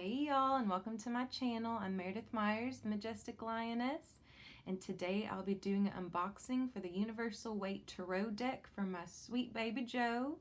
Hey y'all, and welcome to my channel. I'm Meredith Myers, the Majestik Lioness, and today I'll be doing an unboxing for the Universal Waite Tarot deck for my sweet baby Joe.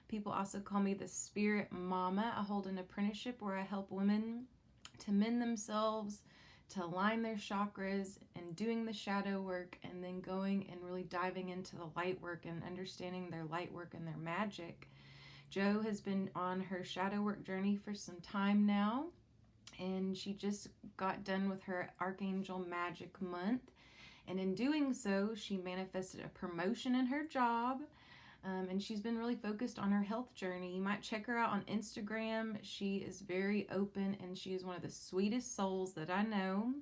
People also call me the Spirit Mama. I hold an apprenticeship where I help women to mend themselves, to align their chakras, and doing the shadow work, and then going and really diving into the light work and understanding their light work and their magic. Jo has been on her shadow work journey for some time now, and she just got done with her Archangel Magic month, and in doing so she manifested a promotion in her job, and she's been really focused on her health journey. You might check her out on Instagram. She is very open, and she is one of the sweetest souls that I know.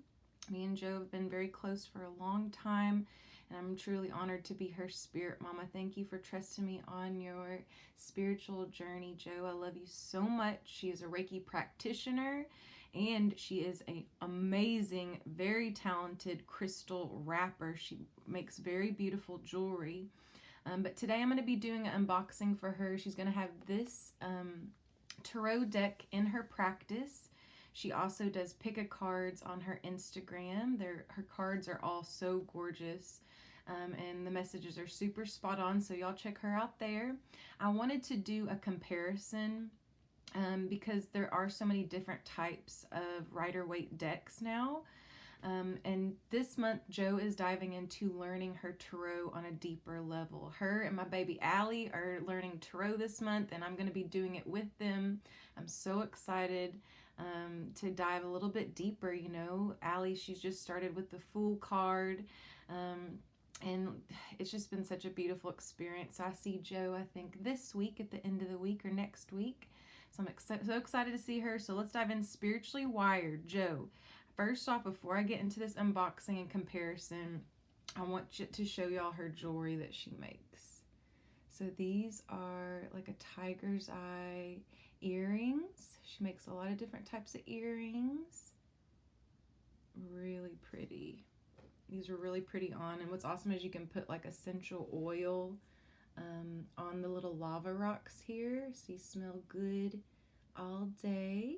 Me and Jo have been very close for a long time, and I'm truly honored to be her spirit mama. Thank you for trusting me on your spiritual journey, Jo. I love you so much. She is a Reiki practitioner, and she is an amazing, very talented crystal wrapper. She makes very beautiful jewelry. But today I'm going to be doing an unboxing for her. She's going to have this tarot deck in her practice. She also does pick-a-cards on her Instagram. Her cards are all so gorgeous, and the messages are super spot on, so y'all check her out there. I wanted to do a comparison because there are so many different types of Rider Waite decks now. And this month, Jo is diving into learning her tarot on a deeper level. Her and my baby Allie are learning tarot this month, and I'm going to be doing it with them. I'm so excited to dive a little bit deeper. You know, Allie, she's just started with the Fool card, and it's just been such a beautiful experience. I see Jo, I think, this week at the end of the week or next week. So I'm so excited to see her. So let's dive in. Spiritually Wired, Jo. First off, before I get into this unboxing and comparison, I want to show y'all her jewelry that she makes. So these are like a tiger's eye earrings. She makes a lot of different types of earrings. Really pretty. These are really pretty on, and what's awesome is you can put like essential oil on the little lava rocks here, so you smell good all day.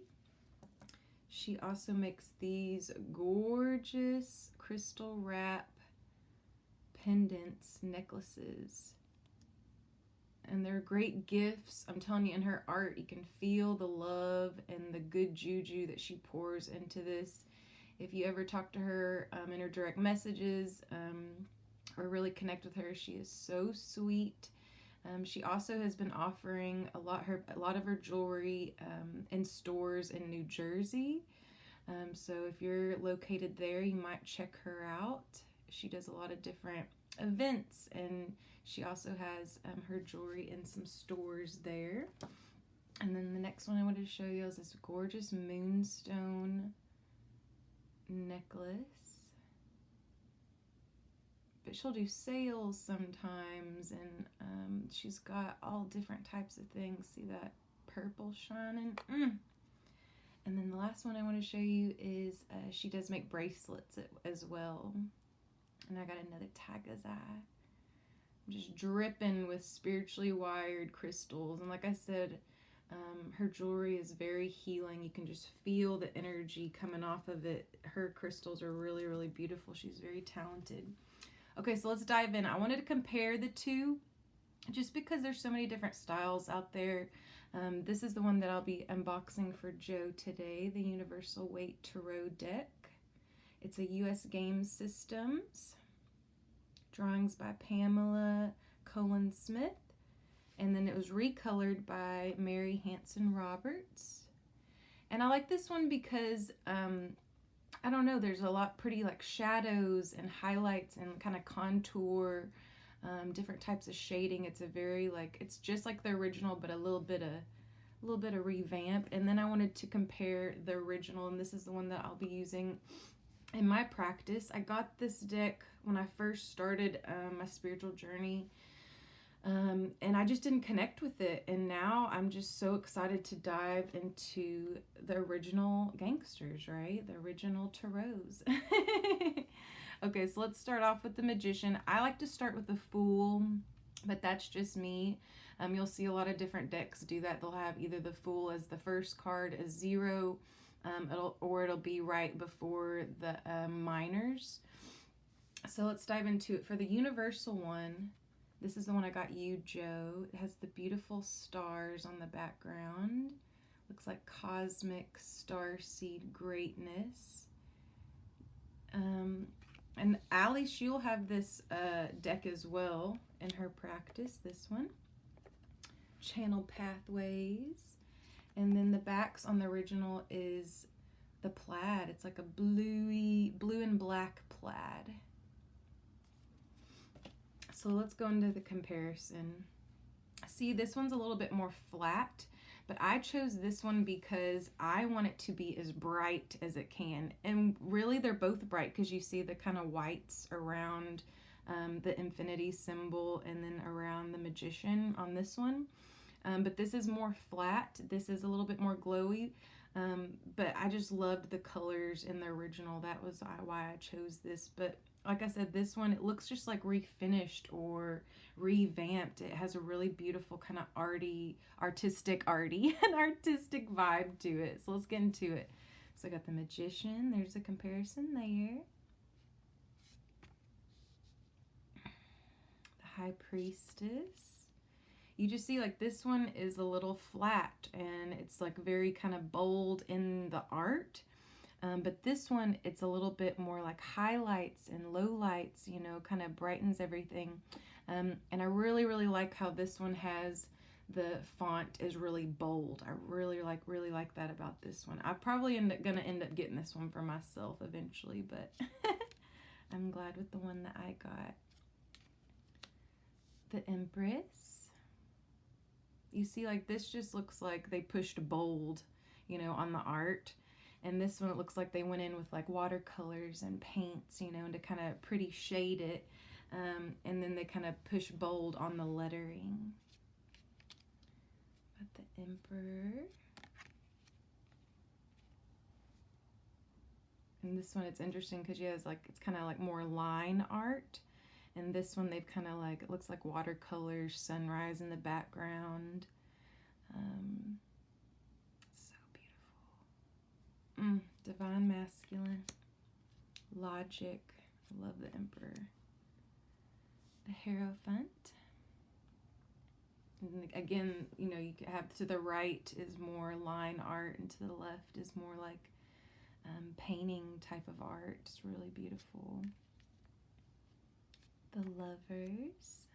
She also makes these gorgeous crystal wrap pendants, necklaces, and they're great gifts. I'm telling you, in her art, you can feel the love and the good juju that she pours into this. If you ever talk to her in her direct messages or really connect with her, she is so sweet. She also has been offering a lot of her jewelry in stores in New Jersey. So if you're located there, you might check her out. She does a lot of different events, and she also has her jewelry in some stores there. And then the next one I wanted to show you is this gorgeous moonstone necklace. But she'll do sales sometimes, and she's got all different types of things. See that purple shining? And then the last one I want to show you is she does make bracelets as well. And I got another tiger's eye. I'm just dripping with spiritually wired crystals, and like I said, her jewelry is very healing. You can just feel the energy coming off of it. Her crystals are really, really beautiful. She's very talented. Okay, so let's dive in. I wanted to compare the two just because there's so many different styles out there. This is the one that I'll be unboxing for Jo today, the Universal Waite Tarot deck. It's a US Game Systems. Drawings by Pamela Cohen-Smith. And then it was recolored by Mary Hanson Roberts. And I like this one because I don't know, there's a lot pretty like shadows and highlights and kind of contour, different types of shading. It's a very like, it's just like the original, but a little bit of revamp. And then I wanted to compare the original, and this is the one that I'll be using in my practice. I got this deck when I first started my spiritual journey, and I just didn't connect with it, and now I'm just so excited to dive into the original gangsters, right? The original tarots. Okay, so let's start off with the Magician. I like to start with the Fool, but that's just me. You'll see a lot of different decks do that. They'll have either the Fool as the first card, a 0, it'll be right before the minors. So let's dive into it. For the universal one, this is the one I got you, Joe. It has the beautiful stars on the background. Looks like cosmic starseed greatness. And Allie, she'll have this deck as well in her practice, this one. Channel pathways. And then the backs on the original is the plaid. It's like a blue and black plaid. So let's go into the comparison. See, this one's a little bit more flat, but I chose this one because I want it to be as bright as it can. And really, they're both bright because you see the kind of whites around the infinity symbol and then around the magician on this one. But this is more flat. This is a little bit more glowy. But I just loved the colors in the original. That was why I chose this. But like I said, this one, it looks just like refinished or revamped. It has a really beautiful kind of artistic vibe to it. So let's get into it. So I got the magician. There's a comparison there. The high priestess. You just see like this one is a little flat and it's like very kind of bold in the art. But this one, it's a little bit more like highlights and lowlights, you know, kind of brightens everything. And I really, really like how this one has the font is really bold. I really like that about this one. I probably gonna end up getting this one for myself eventually, but I'm glad with the one that I got. The Empress. You see, like this just looks like they pushed bold, you know, on the art. And this one, it looks like they went in with like watercolors and paints, you know, to kind of pretty shade it. And then they kind of push bold on the lettering. Got the Emperor. And this one, it's interesting because she has like, it's kind of like more line art. And this one, they've kind of like, it looks like watercolors, sunrise in the background. So beautiful. Divine Masculine. Logic. I love the Emperor. The Hierophant. And again, you know, you have to the right is more line art and to the left is more like painting type of art. It's really beautiful. The Lovers.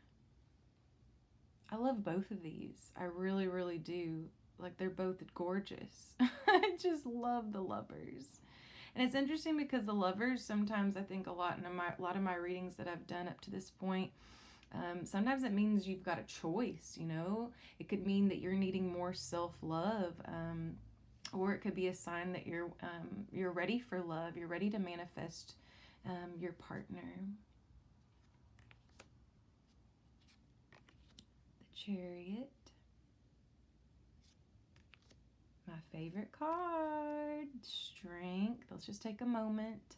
I love both of these. I really do. Like, they're both gorgeous. I just love the Lovers. And it's interesting because the Lovers, sometimes I think a lot of my readings that I've done up to this point, sometimes it means you've got a choice, you know? It could mean that you're needing more self-love, or it could be a sign that you're ready for love. You're ready to manifest your partner. The Chariot. My favorite card, Strength. Let's just take a moment.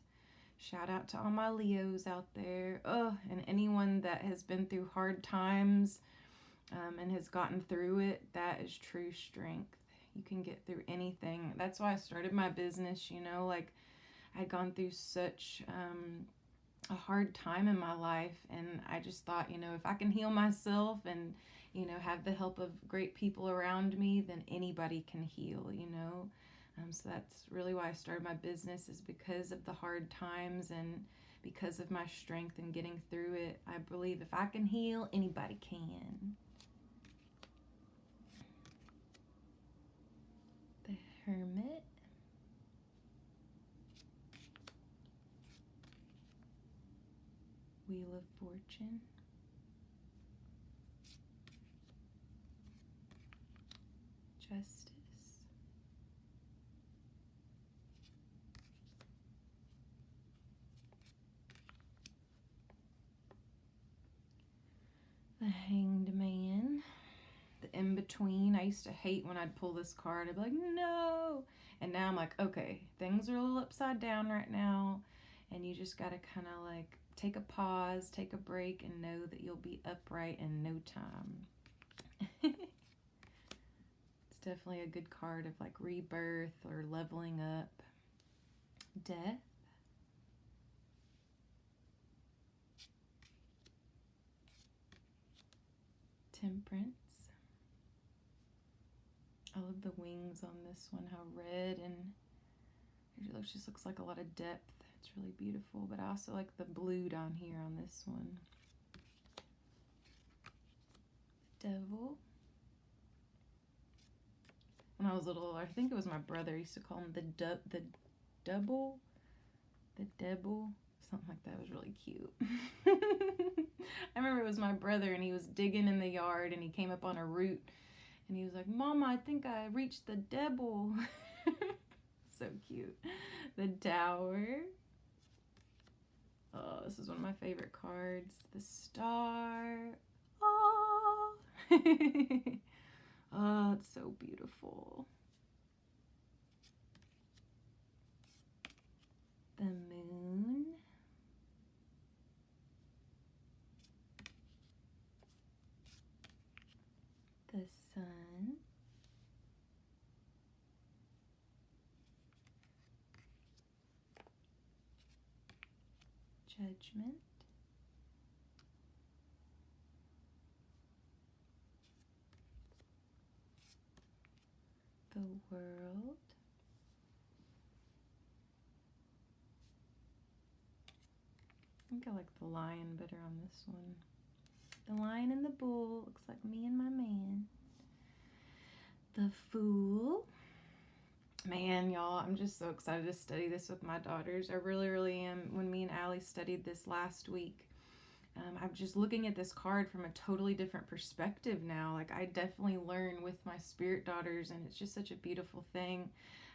Shout out to all my Leos out there. Oh, and anyone that has been through hard times and has gotten through it, that is true strength. You can get through anything. That's why I started my business, you know, like I'd gone through such a hard time in my life, and I just thought, you know, if I can heal myself and, you know, have the help of great people around me, then anybody can heal, you know. So that's really why I started my business, is because of the hard times and because of my strength in getting through it. I believe if I can heal, anybody can. The Hermit. Wheel of Fortune. Justice. The Hanged Man. The In-Between. I used to hate when I'd pull this card. I'd be like, no. And now I'm like, okay, things are a little upside down right now. And you just got to kind of like take a pause, take a break, and know that you'll be upright in no time. It's definitely a good card of like rebirth or leveling up. Death. Temperance. I love the wings on this one, how red, and it just looks like a lot of depth. It's really beautiful, but I also like the blue down here on this one. Devil. When I was little, I think it was my brother used to call him the double, something like that. It was really cute. I remember it was my brother, and he was digging in the yard, and he came up on a root, and he was like, "Mama, I think I reached the devil." So cute. The Tower. Oh, this is one of my favorite cards. The Star. Oh, oh, it's so beautiful. The Moon. The Sun. Judgment. The World. I think I like the Lion better on this one. The Lion and the Bull. Looks like me and my man. The Fool. Man, y'all, I'm just so excited to study this with my daughters. I really, really am. When me and Allie studied this last week, I'm just looking at this card from a totally different perspective now. Like, I definitely learn with my spirit daughters, and it's just such a beautiful thing.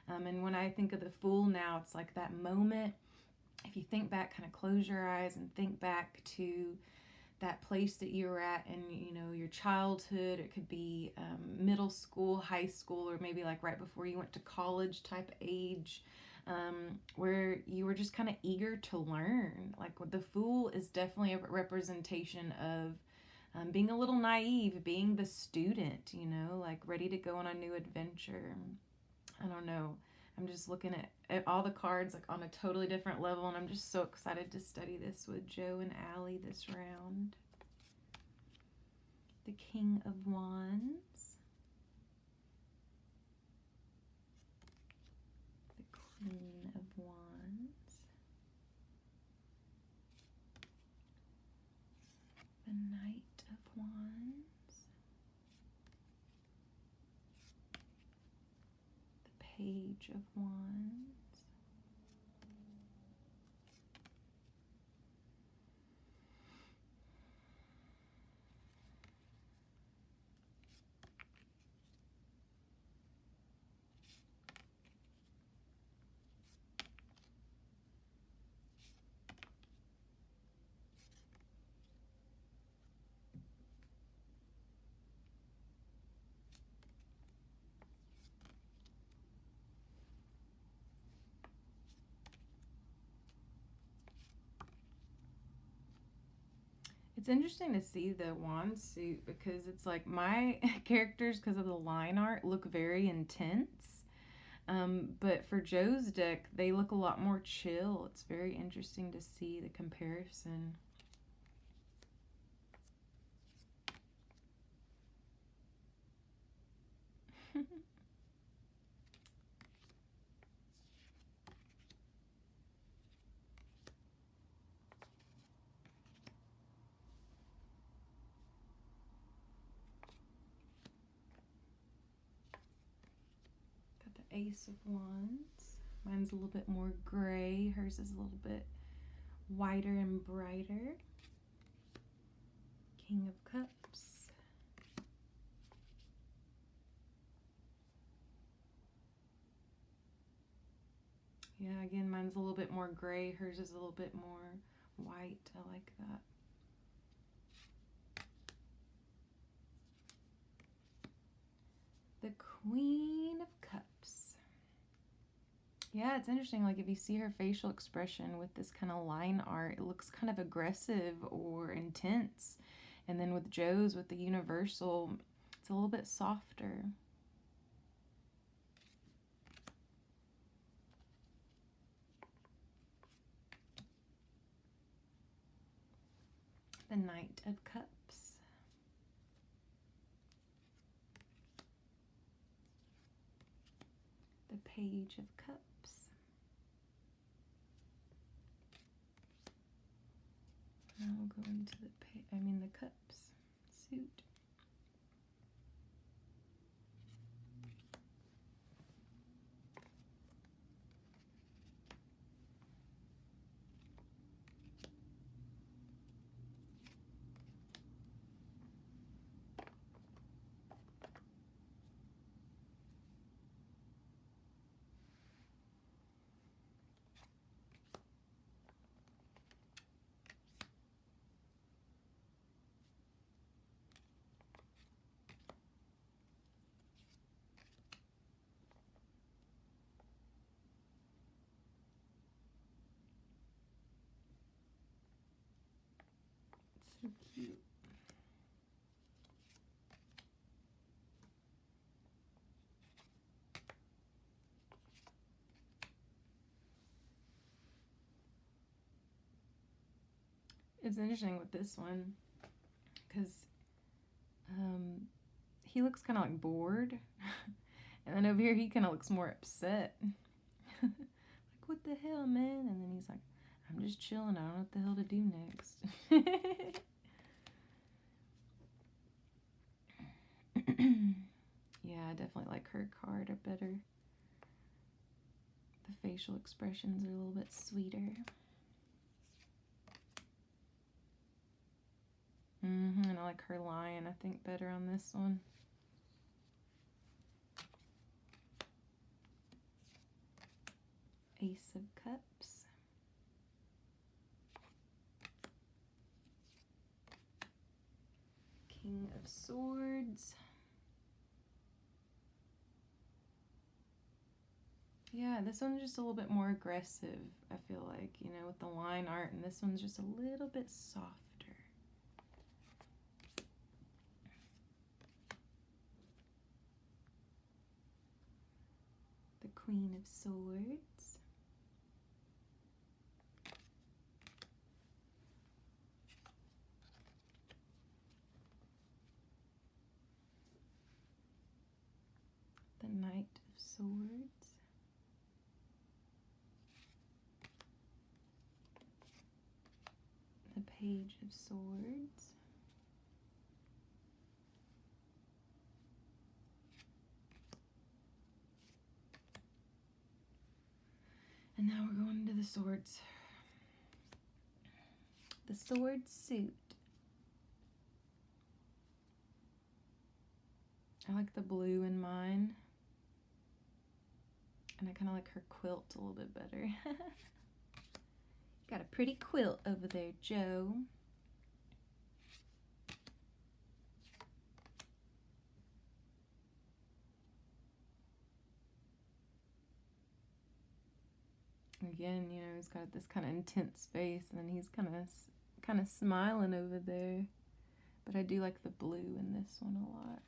And when I think of the Fool now, it's like that moment. If you think back, kind of close your eyes and think back to that place that you were at in, you know, your childhood. It could be middle school, high school, or maybe like right before you went to college type age, where you were just kind of eager to learn. Like, the Fool is definitely a representation of being a little naive, being the student, you know, like ready to go on a new adventure. I don't know. I'm just looking at all the cards like on a totally different level, and I'm just so excited to study this with Joe and Allie this round. The King of Wands. The Queen of Wands. The Knight of Wands. Page of Wands. It's interesting to see the wand suit because it's like my characters, because of the line art, look very intense. But for Joe's deck, they look a lot more chill. It's very interesting to see the comparison. Ace of Wands. Mine's a little bit more gray. Hers is a little bit whiter and brighter. King of Cups. Yeah, again, mine's a little bit more gray. Hers is a little bit more white. I like that. The Queen of Cups. Yeah, it's interesting. Like, if you see her facial expression with this kind of line art, it looks kind of aggressive or intense. And then with Joe's, with the Universal, it's a little bit softer. the Knight of Cups, the Page of Cups, now we'll go into the Cups suit, so cute. It's interesting with this one because he looks kind of like bored, and then over here he kind of looks more upset. Like, what the hell, man? And then he's like, I'm just chilling. I don't know what the hell to do next. Yeah, I definitely like her card better. The facial expressions are a little bit sweeter. And I like her lion, I think, better on this one. Ace of Cups. King of Swords. Yeah, this one's just a little bit more aggressive, I feel like, you know, with the line art, and this one's just a little bit softer. The Queen of Swords. The Knight of Swords. The Page of Swords. And now we're going into the swords. The sword suit. I like the blue in mine. And I kind of like her quilt a little bit better. Got a pretty quilt over there, Joe. Again, you know, he's got this kind of intense face, and then he's kind of smiling over there. But I do like the blue in this one a lot.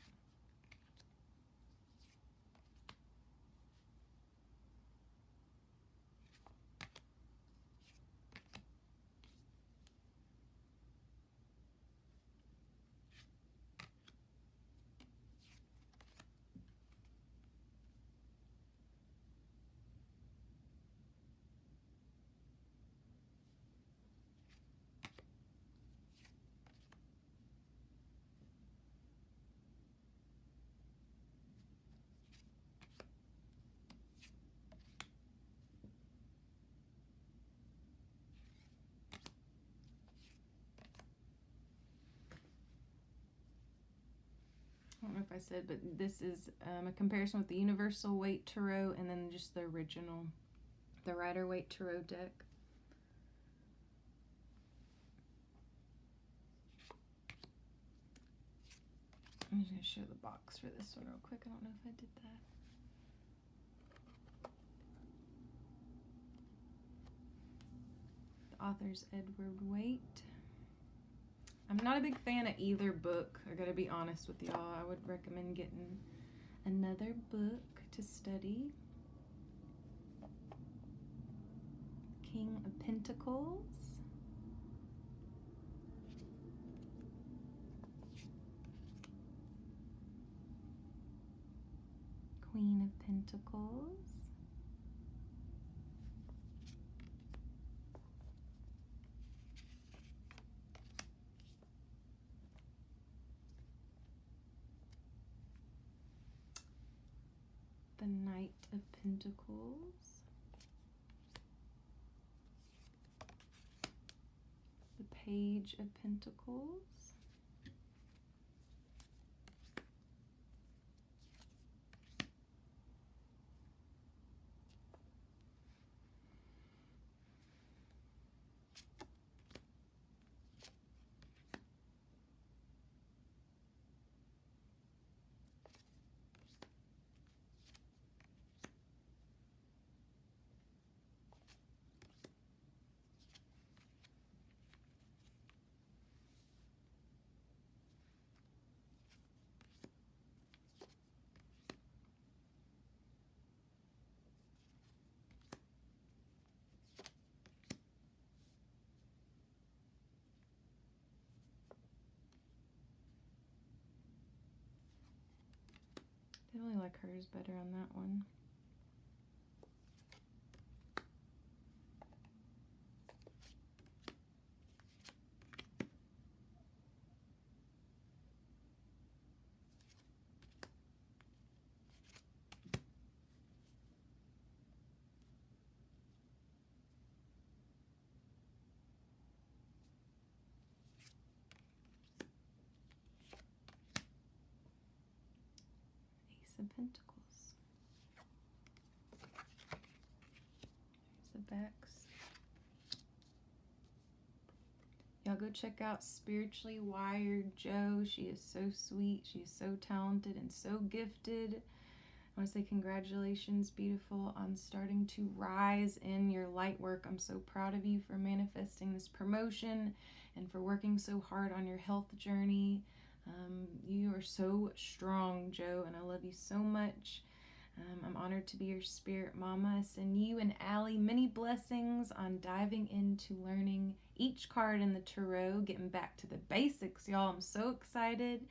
I don't know if I said, but this is a comparison with the Universal Waite Tarot and then just the original, the Rider Waite Tarot deck. I'm just going to show the box for this one real quick. I don't know if I did that. The author's Edward Waite. I'm not a big fan of either book. I gotta be honest with y'all. I would recommend getting another book to study. King of Pentacles. Queen of Pentacles, the Knight of Pentacles, the Page of Pentacles, I really like hers better on that one. Ace of Pentacles. There's the backs. Y'all go check out Spiritually Wired Jo. She is so sweet. She is so talented and so gifted. I want to say congratulations, beautiful, on starting to rise in your light work. I'm so proud of you for manifesting this promotion and for working so hard on your health journey. You are so strong, Jo, and I love you so much. I'm honored to be your spirit mama. I send you and Allie many blessings on diving into learning each card in the tarot, getting back to the basics, y'all. I'm so excited.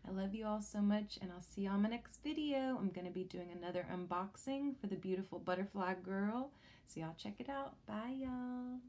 I love you all so much, and I'll see you on my next video. I'm going to be doing another unboxing for the beautiful butterfly girl, so y'all check it out. Bye, y'all.